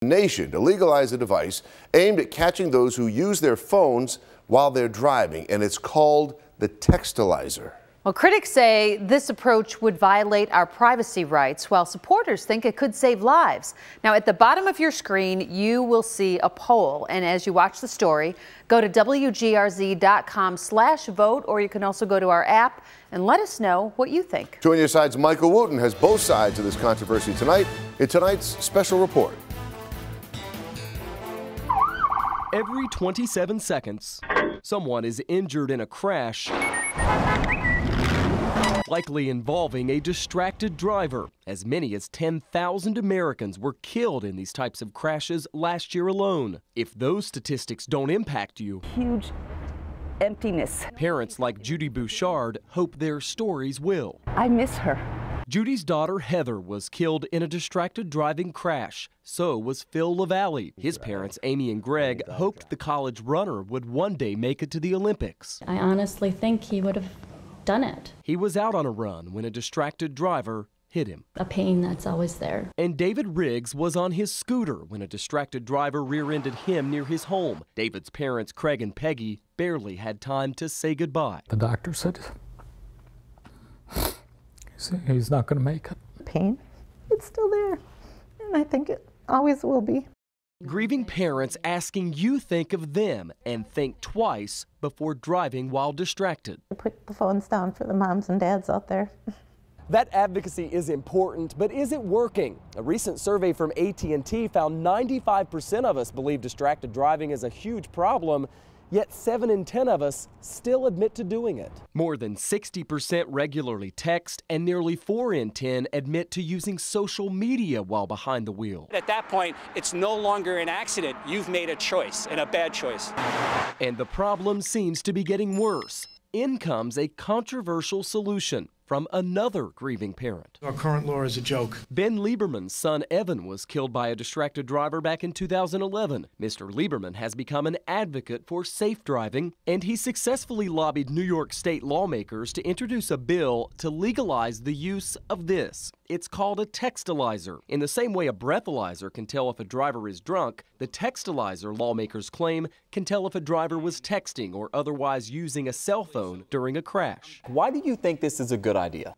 Nation to legalize a device aimed at catching those who use their phones while they're driving, and it's called the Textalyzer. Well, critics say this approach would violate our privacy rights, while supporters think it could save lives. Now, at the bottom of your screen, you will see a poll. And as you watch the story, go to WGRZ.com/vote, or you can also go to our app and let us know what you think. Join your side's Michael Wooten has both sides of this controversy tonight in tonight's special report. Every 27 seconds, someone is injured in a crash, likely involving a distracted driver. As many as 10,000 Americans were killed in these types of crashes last year alone. If those statistics don't impact you, huge emptiness. Parents like Judy Bouchard hope their stories will. I miss her. Judy's daughter Heather was killed in a distracted driving crash. So was Phil LaValle. His parents, Amy and Greg, hoped the college runner would one day make it to the Olympics. I honestly think he would have done it. He was out on a run when a distracted driver hit him. A pain that's always there. And David Riggs was on his scooter when a distracted driver rear-ended him near his home. David's parents, Craig and Peggy, barely had time to say goodbye. The doctor said he's not going to make it. Pain, it's still there, and I think it always will be. Grieving parents asking you think of them and think twice before driving while distracted. Put the phones down for the moms and dads out there. That advocacy is important, but is it working? A recent survey from AT&T found 95% of us believe distracted driving is a huge problem, yet 7 in 10 of us still admit to doing it. More than 60% regularly text, and nearly 4 in 10 admit to using social media while behind the wheel. At that point, it's no longer an accident. You've made a choice, and a bad choice. And the problem seems to be getting worse. In comes a controversial solution from another grieving parent. Our current law is a joke. Ben Lieberman's son Evan was killed by a distracted driver back in 2011. Mr. Lieberman has become an advocate for safe driving, and he successfully lobbied New York State lawmakers to introduce a bill to legalize the use of this. It's called a Textalyzer. In the same way a breathalyzer can tell if a driver is drunk, the Textalyzer, lawmakers claim, can tell if a driver was texting or otherwise using a cell phone during a crash. Why do you think this is a good idea?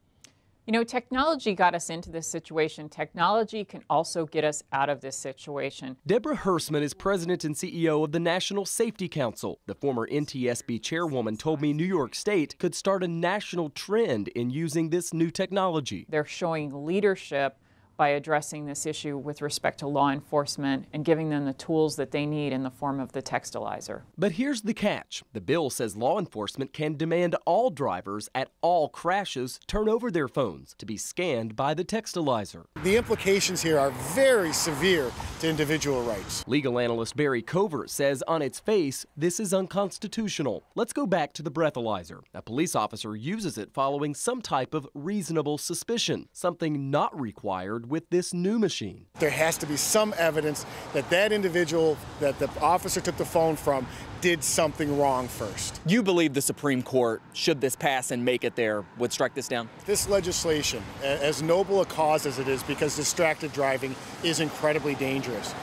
You know, technology got us into this situation. Technology can also get us out of this situation. Deborah Hersman is president and CEO of the National Safety Council. The former NTSB chairwoman told me New York State could start a national trend in using this new technology. They're showing leadership by addressing this issue with respect to law enforcement and giving them the tools that they need in the form of the Textalyzer. But here's the catch. The bill says law enforcement can demand all drivers at all crashes turn over their phones to be scanned by the Textalyzer. The implications here are very severe to individual rights. Legal analyst Barry Covert says on its face, this is unconstitutional. Let's go back to the breathalyzer. A police officer uses it following some type of reasonable suspicion, something not required with this new machine. There has to be some evidence that that individual that the officer took the phone from did something wrong first. You believe the Supreme Court, should this pass and make it there, would strike this down? This legislation, as noble a cause as it is, because distracted driving is incredibly dangerous,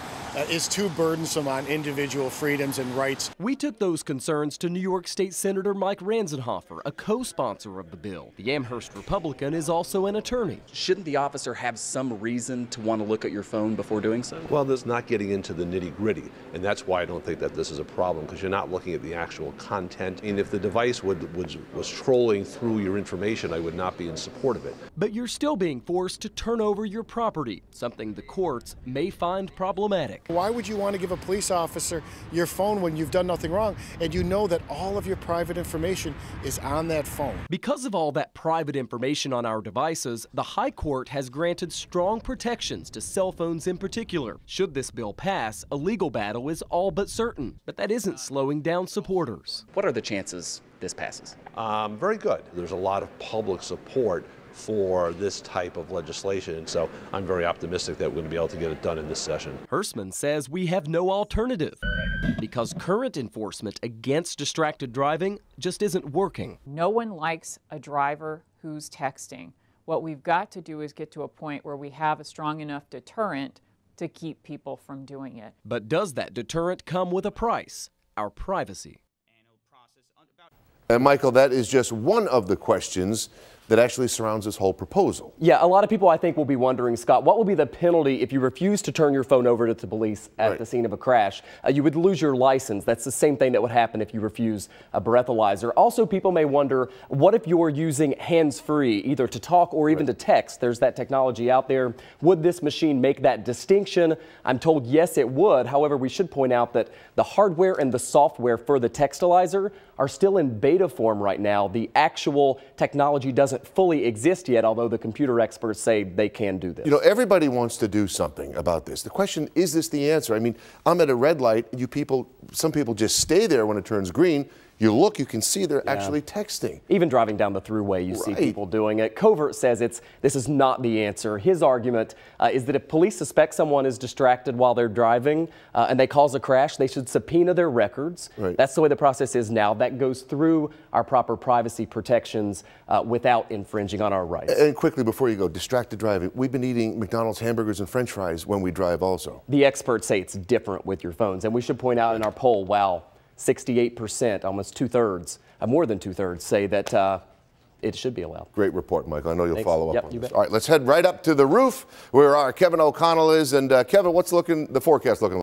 is too burdensome on individual freedoms and rights. We took those concerns to New York State Senator Mike Ranzenhofer, a co-sponsor of the bill. The Amherst Republican is also an attorney. Shouldn't the officer have some reason to want to look at your phone before doing so? Well, there's not getting into the nitty-gritty, and that's why I don't think that this is a problem, because you're not looking at the actual content. And if the device was trolling through your information, I would not be in support of it. But you're still being forced to turn over your property, something the courts may find problematic. Why would you want to give a police officer your phone when you've done nothing wrong and you know that all of your private information is on that phone? Because of all that private information on our devices, the High Court has granted strong protections to cell phones in particular. Should this bill pass, a legal battle is all but certain, but that isn't slowing down supporters. What are the chances this passes? Very good. There's a lot of public support for this type of legislation, so I'm very optimistic that we're going to be able to get it done in this session. Hersman says we have no alternative because current enforcement against distracted driving just isn't working. No one likes a driver who's texting. What we've got to do is get to a point where we have a strong enough deterrent to keep people from doing it. But does that deterrent come with a price? Our privacy. And Michael, that is just one of the questions that actually surrounds this whole proposal. Yeah, a lot of people I think will be wondering, Scott, what will be the penalty if you refuse to turn your phone over to the police at the scene of a crash? You would lose your license. That's the same thing that would happen if you refuse a breathalyzer. Also, people may wonder, what if you're using hands-free, either to talk or even to text? There's that technology out there. Would this machine make that distinction? I'm told yes, it would. However, we should point out that the hardware and the software for the Textalyzer are still in beta form right now. The actual technology doesn't fully exist yet, although the computer experts say they can do this. You know, everybody wants to do something about this. The question, is this the answer? I mean, I'm at a red light, some people just stay there when it turns green. You look, you can see they're actually texting. Even driving down the thruway, you see people doing it. Covert says this is not the answer. His argument is that if police suspect someone is distracted while they're driving and they cause a crash, they should subpoena their records. That's the way the process is now. That goes through our proper privacy protections without infringing on our rights. And quickly, before you go, distracted driving. We've been eating McDonald's hamburgers and French fries when we drive also. The experts say it's different with your phones. And we should point out in our poll, wow, 68%, almost two-thirds, more than two-thirds, say that it should be allowed. Great report, Michael. I know you'll follow up on this. Bet. All right, let's head right up to the roof where our Kevin O'Connell is. And Kevin, what's the forecast looking like?